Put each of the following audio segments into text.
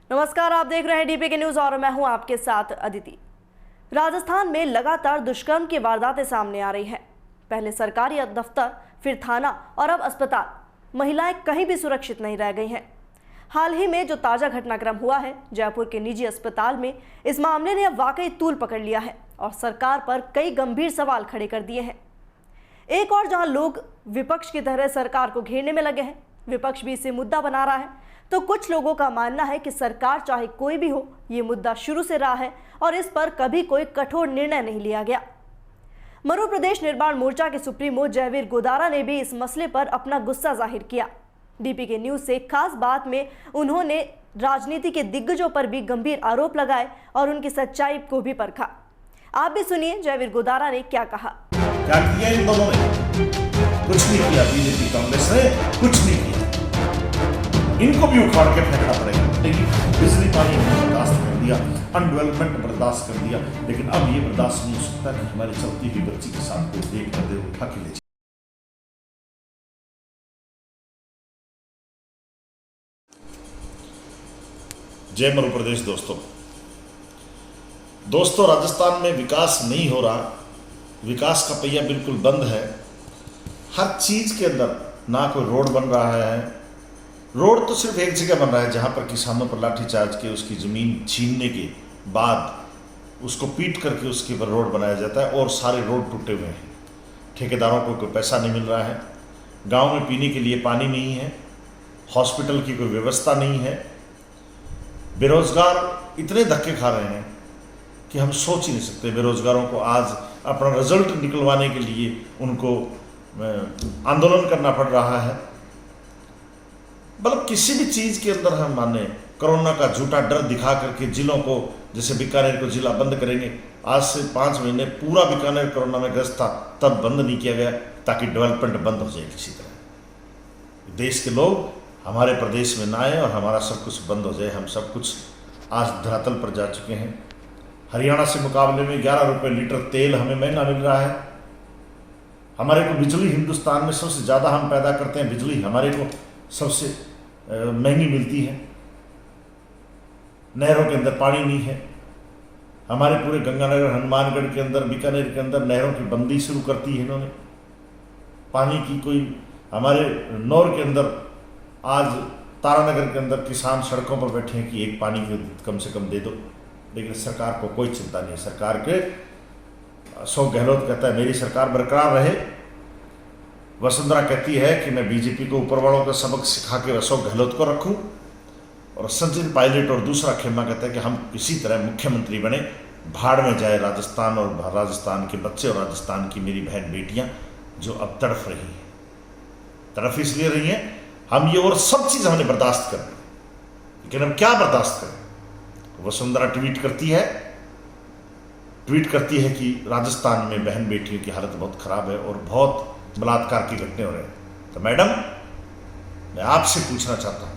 नमस्कार, आप देख रहे हैं डीपी के न्यूज और मैं हूं आपके साथ अदिति। राजस्थान में लगातार दुष्कर्म की वारदातें सामने आ रही हैं। पहले सरकारी दफ्तर, फिर थाना और अब अस्पताल। महिलाएं कहीं भी सुरक्षित नहीं रह गई हैं। हाल ही में जो ताजा घटनाक्रम हुआ है जयपुर के निजी अस्पताल में, इस मामले ने अब वाकई तूल पकड़ लिया है और सरकार पर कई गंभीर सवाल खड़े कर दिए हैं। एक और जहां लोग विपक्ष की तरह सरकार को घेरने में लगे हैं, विपक्ष भी इसे मुद्दा बना रहा है, तो कुछ लोगों का मानना है कि सरकार चाहे कोई भी हो, ये मुद्दा शुरू से रहा है और इस पर कभी कोई कठोर निर्णय नहीं लिया गया। मरु प्रदेश निर्माण मोर्चा के सुप्रीमो जयवीर गोदारा ने भी इस मसले पर अपना गुस्सा जाहिर किया। डीपी के न्यूज से खास बात में उन्होंने राजनीति के दिग्गजों पर भी गंभीर आरोप लगाए और उनकी सच्चाई को भी परखा। आप भी सुनिए जयवीर गोदारा ने क्या कहा। क्या किया इन दोनों ने? कुछ नहीं किया। बीजेपी कांग्रेस ने कुछ नहीं किया। इनको भी उखाड़ के फेंकना पड़ेगा। लेकिन बिजली पानी बर्दाश्त कर दिया, अनडेवलपमेंट बर्दाश्त कर दिया, लेकिन अब ये बर्दाश्त नहीं हो सकता कि हमारी चलती हुई बच्ची के साथ कोई देख कर दे उठा के ले जाए। जय मध्य प्रदेश दोस्तों, राजस्थान में विकास नहीं हो रहा। विकास का पहिया बिल्कुल बंद है। हर चीज के अंदर ना कोई रोड बन रहा है। रोड तो सिर्फ एक जगह बन रहा है जहां पर किसानों पर लाठीचार्ज के उसकी ज़मीन छीनने के बाद उसको पीट करके उसके ऊपर रोड बनाया जाता है और सारे रोड टूटे हुए हैं। ठेकेदारों को कोई पैसा नहीं मिल रहा है। गांव में पीने के लिए पानी नहीं है। हॉस्पिटल की कोई व्यवस्था नहीं है। बेरोजगार इतने धक्के खा रहे हैं कि हम सोच ही नहीं सकते। बेरोजगारों को आज अपना रिजल्ट निकलवाने के लिए उनको आंदोलन करना पड़ रहा है। मतलब किसी भी चीज़ के अंदर हम माने कोरोना का झूठा डर दिखा करके जिलों को, जैसे बीकानेर को जिला बंद करेंगे, आज से 5 महीने पूरा बीकानेर कोरोना में ग्रस्त था, तब बंद नहीं किया गया ताकि डेवलपमेंट बंद हो जाए किसी तरह। देश के लोग हमारे प्रदेश में ना आए और हमारा सब कुछ बंद हो जाए। हम सब कुछ आज धरातल पर जा चुके हैं। हरियाणा से मुकाबले में 11 रुपये लीटर तेल हमें महंगा मिल रहा है। हमारे को बिजली हिंदुस्तान में सबसे ज़्यादा हम पैदा करते हैं। बिजली हमारे को सबसे महंगी मिलती है। नहरों के अंदर पानी नहीं है। हमारे पूरे गंगानगर, हनुमानगढ़ के अंदर, बीकानेर के अंदर नहरों की बंदी शुरू करती है इन्होंने। पानी की कोई, हमारे नौर के अंदर आज तारानगर के अंदर किसान सड़कों पर बैठे हैं कि एक पानी कम से कम दे दो, लेकिन सरकार को कोई चिंता नहीं। सरकार के अशोक गहलोत कहता है मेरी सरकार बरकरार रहे। वसुंधरा कहती है कि मैं बीजेपी को ऊपर वालों का सबक सिखा के अशोक गहलोत को रखूं, और सचिन पायलट और दूसरा खेमा कहता है कि हम किसी तरह मुख्यमंत्री बने, भाड़ में जाए राजस्थान और राजस्थान के बच्चे और राजस्थान की मेरी बहन बेटियां जो अब तड़फ रही हैं। तड़फ इसलिए रही हैं, हम ये और सब चीज़ हमने बर्दाश्त कर ली, लेकिन हम क्या बर्दाश्त करें। वसुंधरा ट्वीट करती है कि राजस्थान में बहन बेटियों की हालत बहुत खराब है और बहुत बलात्कार की घटने हो रहे हैं। तो मैडम, मैं आपसे पूछना चाहता हूं,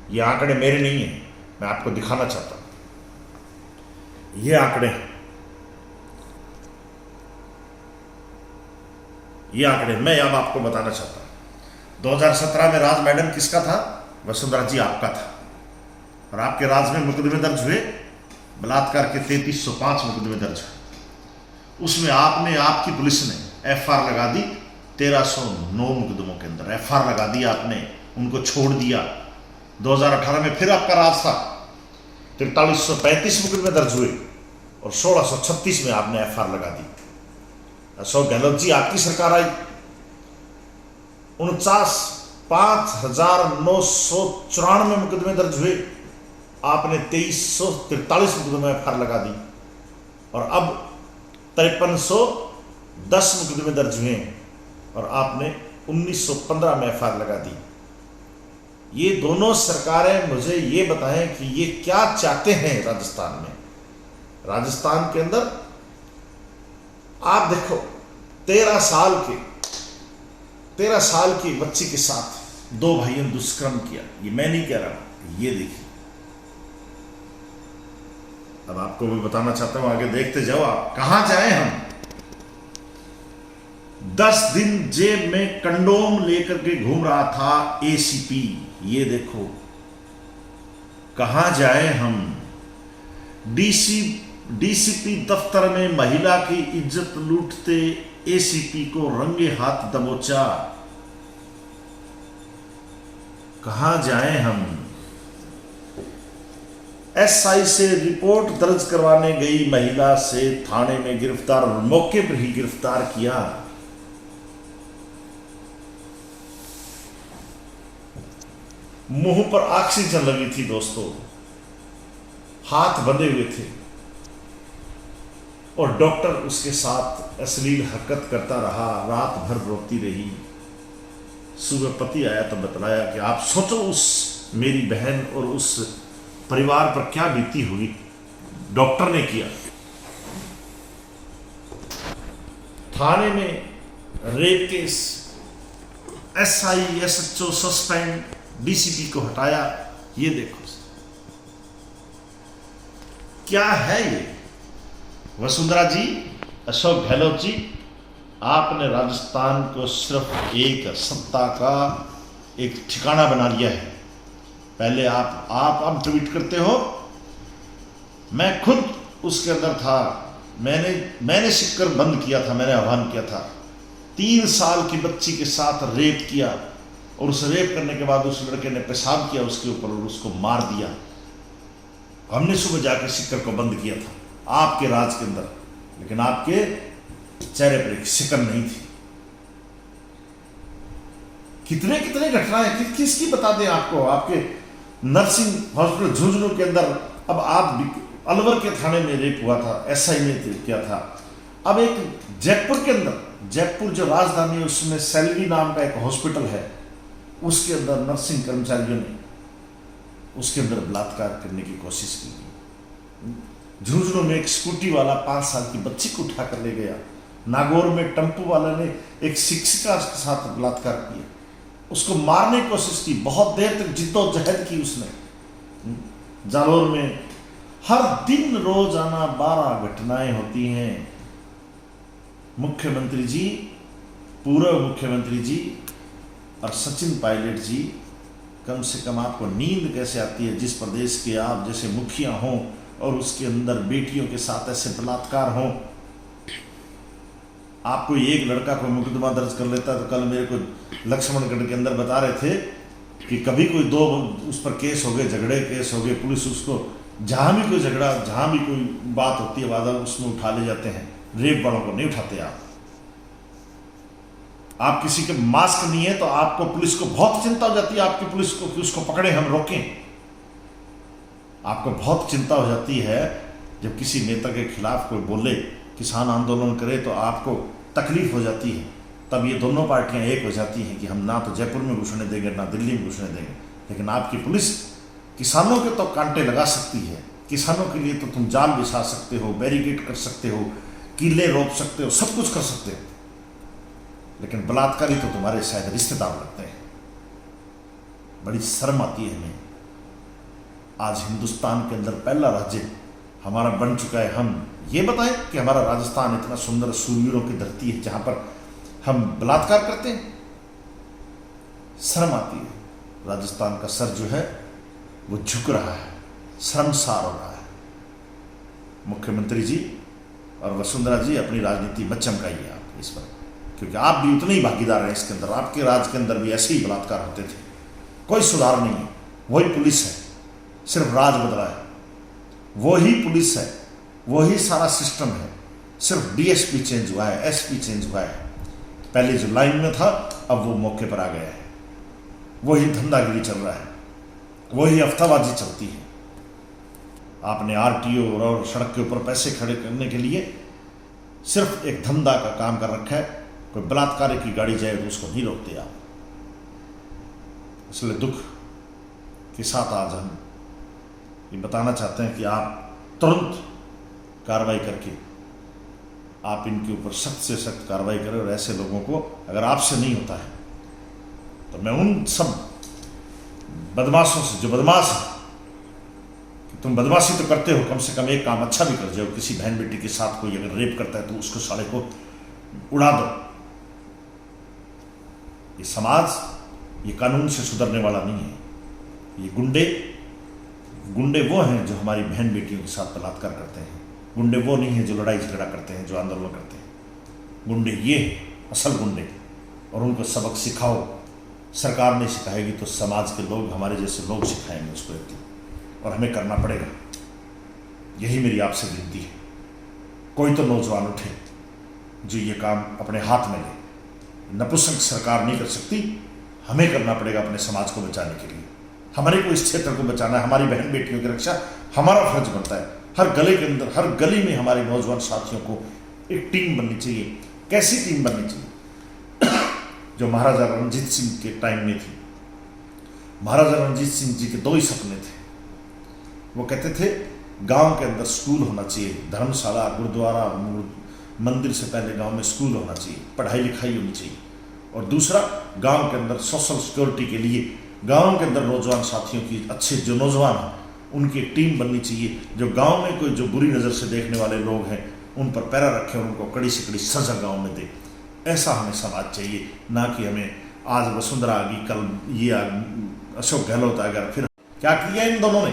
ये आंकड़े मेरे नहीं हैं, मैं आपको दिखाना चाहता हूं। ये आंकड़े मैं अब आपको बताना चाहता हूं। 2017 में राज मैडम किसका था? वसुंधरा जी आपका था। और आपके राज में मुकदमे दर्ज हुए, बलात्कार के 3305 मुकदमे दर्ज हुए। उसमें आपकी पुलिस ने FR लगा दी 1309 मुकदमों के अंदर FR लगा दी आपने, उनको छोड़ दिया। 2018 में फिर आपका राज था, 4335 मुकदमे दर्ज हुए और 1636 में आपने FR लगा दी। अशोक गहलोत जी आपकी सरकार आई, 59,994 मुकदमे दर्ज हुए, आपने 2343 मुकदमे FR लगा दी। और अब 5310 मुकदमे दर्ज हुए और आपने 1915 में FR लगा दी। ये दोनों सरकारें मुझे ये बताएं कि ये क्या चाहते हैं राजस्थान में। राजस्थान के अंदर आप देखो, 13 साल की बच्ची के साथ 2 भाइयों ने दुष्कर्म किया। ये मैं नहीं कह रहा, ये देखिए। अब आपको मैं बताना चाहता हूं, आगे देखते जाओ। आप कहां जाए हम। 10 दिन जेब में कंडोम लेकर के घूम रहा था ACP। ये देखो, कहाँ जाए हम। डीसीपी दफ्तर में महिला की इज्जत लूटते एसीपी को रंगे हाथ दबोचा। कहाँ जाए हम। एसआई से रिपोर्ट दर्ज करवाने गई महिला से थाने में गिरफ्तार और मौके पर ही गिरफ्तार किया। मुंह पर ऑक्सीजन लगी थी दोस्तों, हाथ बंधे हुए थे और डॉक्टर उसके साथ अश्लील हरकत करता रहा, रात भर रोती रही। सुबह पति आया तो बतलाया कि आप सोचो उस मेरी बहन और उस परिवार पर क्या बीती होगी। डॉक्टर ने किया। थाने में rape case, SI SHO suspend, DCP को हटाया। ये देखो क्या है ये। वसुंधरा जी, अशोक गहलोत जी, आपने राजस्थान को सिर्फ एक सत्ता का एक ठिकाना बना लिया है। पहले आप ट्वीट करते हो, मैं खुद उसके अंदर था। मैंने शिक्कर बंद किया था, मैंने आह्वान किया था। 3 साल की बच्ची के साथ रेप किया और उस रेप करने के बाद उस लड़के ने पेशाब किया उसके ऊपर और उसको मार दिया। हमने सुबह जाकर शिक्कर को बंद किया था आपके राज के अंदर, लेकिन आपके चेहरे पर एक शिकन नहीं थी। कितने कितने घटनाएं किसकी बता दें आपको। आपके नर्सिंग हॉस्पिटल झुंझुनू के अंदर, अब आप अलवर के थाने में रेप हुआ था, एसआई ने किया था। अब एक जयपुर के अंदर, जयपुर जो राजधानी है उसमें सैलरी नाम का एक हॉस्पिटल है, उसके अंदर नर्सिंग कर्मचारियों ने उसके अंदर बलात्कार करने की कोशिश की। झुंझुनू में एक स्कूटी वाला 5 साल की बच्ची को उठा कर ले गया। नागौर में टेम्पो वाले ने एक शिक्षिका के साथ बलात्कार किया, उसको मारने की कोशिश की, बहुत देर तक जिद्दोजहद की उसने। जालोर में हर दिन रोजाना 12 घटनाएं होती हैं। मुख्यमंत्री जी, पूर्व मुख्यमंत्री जी और सचिन पायलट जी, कम से कम आपको नींद कैसे आती है जिस प्रदेश के आप जैसे मुखिया हों और उसके अंदर बेटियों के साथ ऐसे बलात्कार हों। आपको एक लड़का कोई मुकदमा दर्ज कर लेता, तो कल मेरे को लक्ष्मणगढ़ के अंदर बता रहे थे कि कभी कोई 2 उस पर केस हो गए, झगड़े केस हो गए, पुलिस उसको जहां भी कोई झगड़ा, जहां भी कोई बात होती है वादा, उसमें उठा ले जाते हैं। रेप वालों को नहीं उठाते आप किसी के मास्क नहीं है तो आपको पुलिस को बहुत चिंता हो जाती है, आपकी पुलिस को कि उसको पकड़े, हम रोकें। आपको बहुत चिंता हो जाती है जब किसी नेता के खिलाफ कोई बोले, किसान आंदोलन करे तो आपको तकलीफ हो जाती है। तब ये दोनों पार्टियां एक हो जाती हैं कि हम ना तो जयपुर में घुसने देंगे ना दिल्ली में घुसने देंगे। लेकिन आपकी पुलिस किसानों के तो कांटे लगा सकती है, किसानों के लिए तो तुम जाल बिछा सकते हो, बैरिकेड कर सकते हो, किले रोप सकते हो, सब कुछ कर सकते हो, लेकिन बलात्कारी तो तुम्हारे शायद रिश्तेदार लगते हैं। बड़ी शर्म आती है हमें। आज हिंदुस्तान के अंदर पहला राज्य हमारा बन चुका है। हम ये बताएं कि हमारा राजस्थान इतना सुंदर सूरवीरों की धरती है जहां पर हम बलात्कार करते हैं। शर्म आती है। राजस्थान का सर जो है वो झुक रहा है, शर्मसार हो रहा है। मुख्यमंत्री जी और वसुंधरा जी अपनी राजनीति मत चमकाइए आप इस पर, क्योंकि आप भी उतने ही भागीदार हैं इसके अंदर। आपके राज के अंदर भी ऐसे ही बलात्कार होते थे, कोई सुधार नहीं है। वही पुलिस है, सिर्फ राज बदला है। वही पुलिस है, वही सारा सिस्टम है, सिर्फ डीएसपी चेंज हुआ है, एसपी चेंज हुआ है। पहले जो लाइन में था अब वो मौके पर आ गया है। वही धंधागिरी चल रहा है, वही अफ्ताबाजी चलती है। आपने आरटीओ और सड़क के ऊपर पैसे खड़े करने के लिए सिर्फ एक धंधा का काम कर रखा है। कोई बलात्कारी की गाड़ी जाए तो उसको नहीं रोकते आप। इसलिए दुख के साथ आज हम ये बताना चाहते हैं कि आप तुरंत कार्रवाई करके आप इनके ऊपर सख्त से सख्त कार्रवाई करें। और ऐसे लोगों को अगर आपसे नहीं होता है तो मैं उन सब बदमाशों से, जो बदमाश है, कि तुम बदमाशी तो करते हो, कम से कम एक काम अच्छा भी कर जाओ। किसी बहन बेटी के साथ कोई अगर रेप करता है तो उसको साले को उड़ा दो। ये समाज, ये कानून से सुधरने वाला नहीं है। ये गुंडे गुंडे वो हैं जो हमारी बहन बेटियों के साथ बलात्कार करते हैं। गुंडे वो नहीं हैं जो लड़ाई झगड़ा करते हैं, जो आंदोलन करते हैं। गुंडे ये हैं असल गुंडे, और उनको सबक सिखाओ। सरकार नहीं सिखाएगी तो समाज के लोग, हमारे जैसे लोग सिखाएंगे उसको एक दिन, और हमें करना पड़ेगा। यही मेरी आपसे विनती है। कोई तो नौजवान उठे जो ये काम अपने हाथ में ले। नपुंसक सरकार नहीं कर सकती, हमें करना पड़ेगा अपने समाज को बचाने के लिए। हमारे को इस क्षेत्र को बचाना है, हमारी बहन बेटियों की रक्षा हमारा फर्ज बनता है। हर गले के अंदर, हर गली में हमारे नौजवान साथियों को एक टीम बननी चाहिए। कैसी टीम बननी चाहिए? जो महाराजा रणजीत सिंह के टाइम में थी। महाराजा रणजीत सिंह जी के दो ही सपने थे। वो कहते थे गांव के अंदर स्कूल होना चाहिए, धर्मशाला, गुरुद्वारा, मंदिर से पहले गांव में स्कूल होना चाहिए, पढ़ाई लिखाई होनी चाहिए। और दूसरा, गांव के अंदर सोशल सिक्योरिटी के लिए गांव के अंदर नौजवान साथियों की, अच्छे जो नौजवान हैं उनकी टीम बननी चाहिए, जो गांव में कोई जो बुरी नज़र से देखने वाले लोग हैं उन पर पैरा रखें और उनको कड़ी से कड़ी सजा गांव में दे। ऐसा हमें समाज चाहिए, ना कि हमें आज वसुंधरा आ गई, कल ये अशोक गहलोत आ गया। फिर क्या किया इन दोनों ने?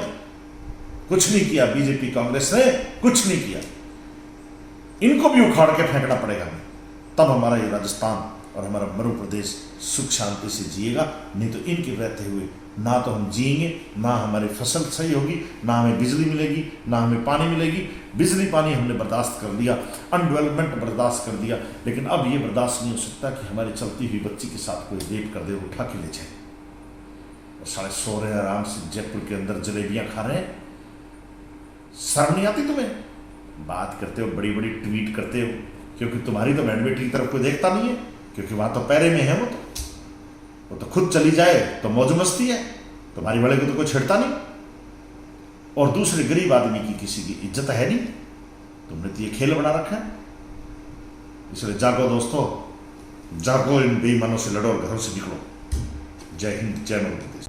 कुछ नहीं किया। बीजेपी कांग्रेस ने कुछ नहीं किया। इनको भी उखाड़ के फेंकना पड़ेगा हमें, तब हमारा ये राजस्थान और हमारा मध्य प्रदेश सुख शांति से जिएगा। नहीं तो इनके रहते हुए ना तो हम जिएंगे, ना हमारी फसल सही होगी, ना हमें बिजली मिलेगी, ना हमें पानी मिलेगी। बिजली पानी हमने बर्दाश्त कर लिया, अनडेवलपमेंट बर्दाश्त कर दिया, लेकिन अब ये बर्दाश्त नहीं हो सकता कि हमारी चलती हुई बच्ची के साथ कोई रेप कर दे, उठा के ले जाए और सारे सो रहे हैं आराम से, जयपुर के अंदर जलेबियां खा रहे हैं। शर्म नहीं आती तुम्हें? बात करते हो, बड़ी बड़ी ट्वीट करते हो, क्योंकि तुम्हारी तो बहन बेटी की तरफ कोई देखता नहीं है, क्योंकि वहां तो पैरे में है। वो तो खुद चली जाए तो मौज मस्ती है, तुम्हारी वाले को तो कोई छेड़ता नहीं। और दूसरे गरीब आदमी की किसी की इज्जत है नहीं। तुमने तो ये खेल बना रखा है। इसलिए जागो दोस्तों, जागो, इन बेईमानों से लड़ो और घरों से निकलो। जय हिंद, जय मध्य प्रदेश।